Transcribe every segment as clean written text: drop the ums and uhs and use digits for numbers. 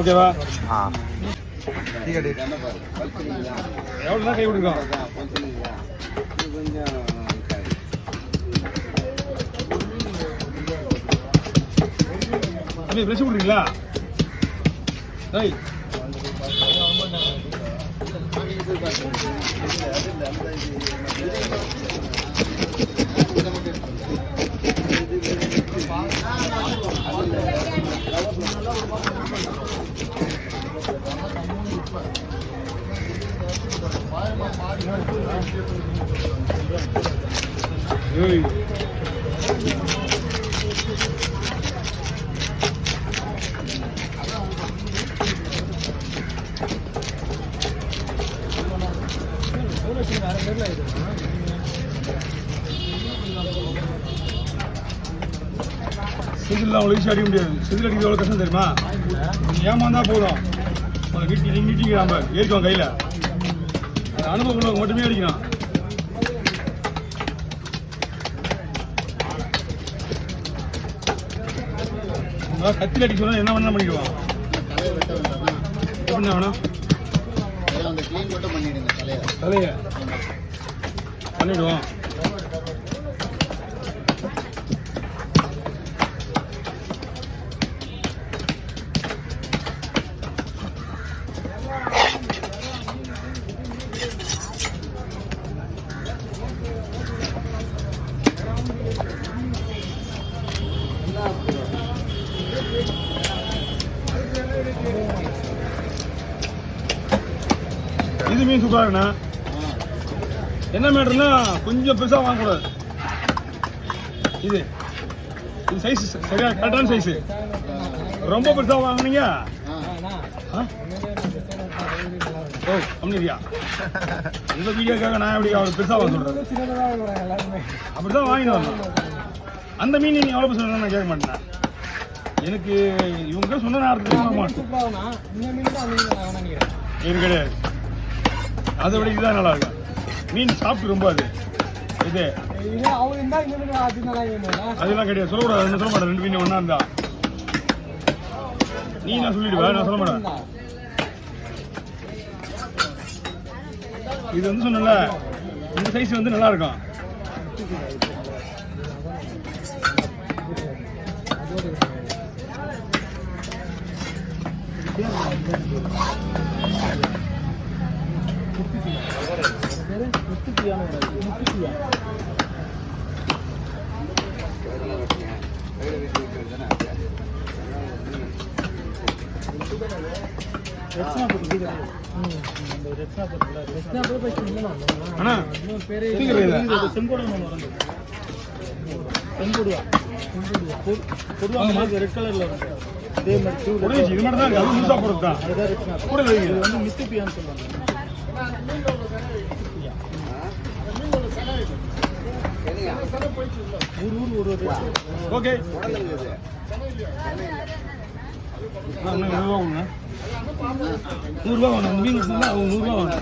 ஓகேவா? டிக்கெட் எவ்வளோ தான் கை விட்டுருக்கோம்? தம்பி ஃப்ரெஷ் விட்றீங்களா? டேய் ஏய் சிதிலாம் அவ்வளோ ஈஸியாக அடிக்க முடியாது. சிதில் அடிக்கிறது எவ்வளோ கஷ்டம் தெரியுமா? ஏமாந்தா போதும். நீட்டிக்கிறாம ஏறிக்குவான் கையில். அது அனுபவம் உள்ளவங்க மட்டுமே அடிக்கிறான். கத்தியில் அடிக்க சொன்னா என்ன வேணா பண்ணிடுவான். என்ன வேணும்? தலையை பண்ணிடுவோம். இது மீன் சூப்பராக இருக்குண்ணா. என்ன மேட்டர்னா கொஞ்சம் பெருசாக வாங்கக்கூடாது. இது சைஸ் சரியா கரெக்டான சைஸு. ரொம்ப பெருசாக வாங்கினீங்க ஓ அப்படியா? இந்த வீடியோக்காக நான் எப்படி அவர் பெருசாக வாங்க சொல்கிறேன்? அப்படி தான் வாங்கிட்டு வரணும். அந்த மீன் நீங்கள் எவ்வளோ பெருசாக நான் கேட்க மாட்டேன். எனக்கு இவங்க சொன்ன நேரத்துக்கு இது கிடையாது. அதை விட இதுதான் நல்லா இருக்கும். மீன் சாப்பிட்டு ரொம்ப அது இது அதெல்லாம் கிடையாது. சொல்லக்கூடாது. சொல்ல மாட்டேன். ரெண்டு மீன் ஒன்றா இருந்தா நீ நான் சொல்லிடுவேன். நான் சொல்ல மாட்டேன். இது வந்து சொன்னல இந்த சைஸ் வந்து நல்லா இருக்கும். ரெட் கலர்ல இதே மாதிரி இது மட்டும் தான் அது முழுசா போறது தான். கூட இது வந்து மித்துப்பியான்னு சொல்லுவாங்க. ஓகே 100 ரூபா வாங்க. அந்த மீன் அவங்க 100 ரூபா வாங்க.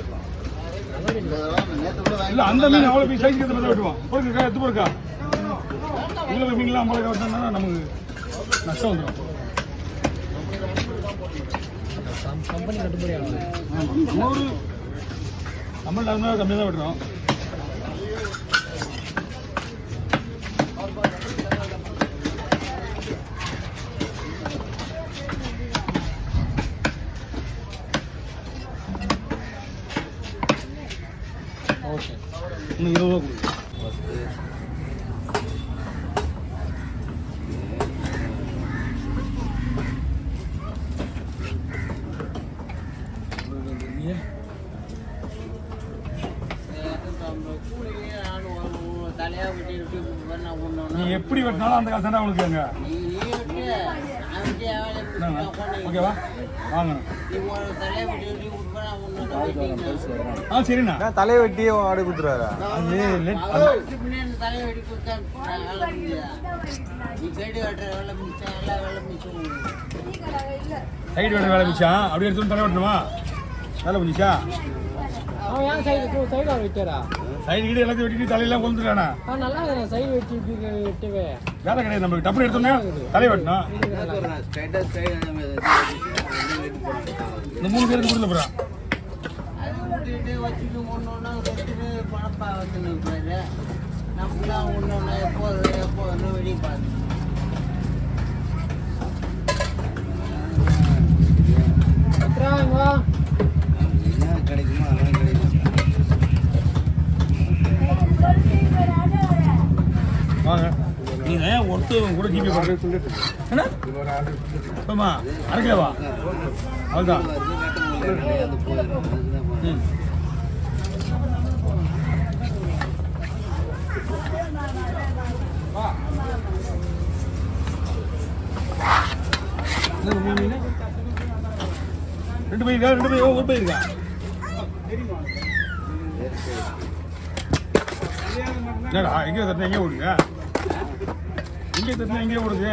இல்ல அந்த மீன் அவ்வளோ போய் சைஸ் எடுத்து வெட்டுவான். போடுக்கா எடுத்து போடுக்கா. இவ்வளோ மீன்லாம் 50 வெட்டினா நமக்கு நஷ்டம் வந்துடும். கம்பெனி கட்டுப்படி ஆகும். 100 நம்மள்ட்ட கம்மியாக தான் வெட்டுறோம். ஓகே இன்னும் 20 ரூபா கொடுங்க. நீ எப்படி வெட்டினாலும் அந்த காசு தானே உனக்கு அங்க. ஓகேவா வாங்கணும். சரிண்ணா தலையை வெட்டி ஆடு கொடுத்துருவாரா? சைடு வெட்ட வேலை மிச்சம். அப்படி எடுத்து தலை வெட்டணுமா? வேலை முடிச்சா சைடு கிட்ட எல்லாத்தையும் வெட்டிட்டு தலையெல்லாம் கொண்டுட்டானா? சைடு வெட்டவே வேலை கிடையாது. நம்மளுக்கு டப்பு எடுத்தோம்னா தலை வெட்டணும். இந்த 3 பேருக்கு கொடுத்துல போகிறான். அது விட்டுட்டு வச்சுட்டு ஒன்று வச்சுட்டு பணப்பா வச்சுன்னு இருப்பாரு. நம்மளாம் ஒன்று எப்போதும் வெளியே பார்த்து என்ன கிடைக்குமோ அதெல்லாம் கிடைக்கும். வாங்க நீங்கள் ஒருத்தவங்க கூட ஜிபே பண்ணுறது என்ன ஆமா அரைக்கலவா அதுதான் ம் ரெண்டு பை இருக்கா ரெண்டு பை ஒரு பை இருக்கா என்னடா எங்கே தட்டினா எங்கே ஓடுங்க எங்கே தட்டினா எங்கே ஓடுது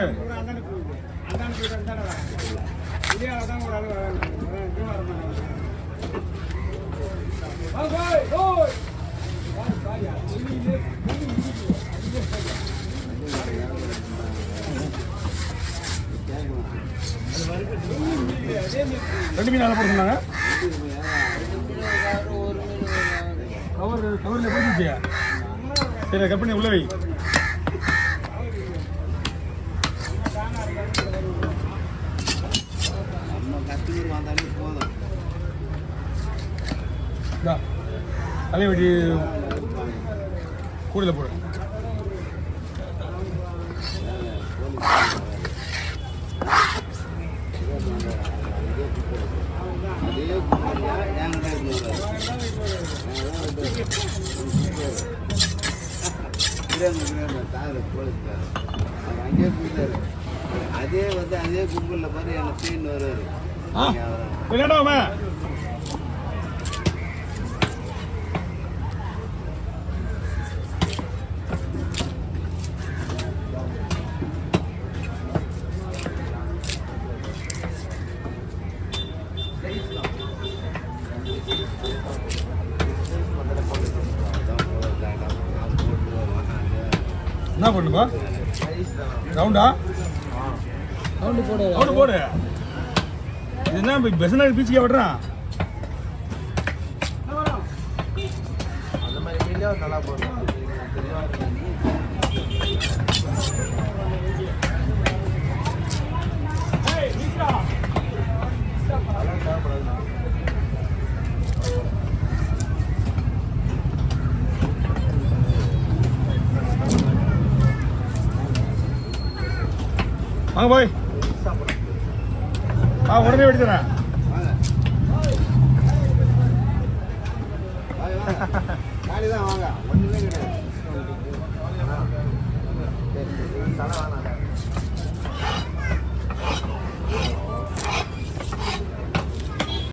ரெண்டு மீன் நல்லா போட்டுருந்தாங்க கவரில் போட்டுச்சு சரி கட் பண்ணி உள்ள வை அதே வெட்டி கூடையில் போடு அதே வந்து அதே கும்பலில் பாரு எனக்கு சீன் வருவார் விளையாடாம என்ன பண்ணுப்பா ரவுண்டா ரவுண்டு போடு ரவுண்டு போடு இது என்ன பெசனாடி பீச்சுக்கே விடுறான் அந்த மாதிரி மீடியா நல்லா போடுறோம் வாங்க போய் உடனே வெடிச்சுறேன்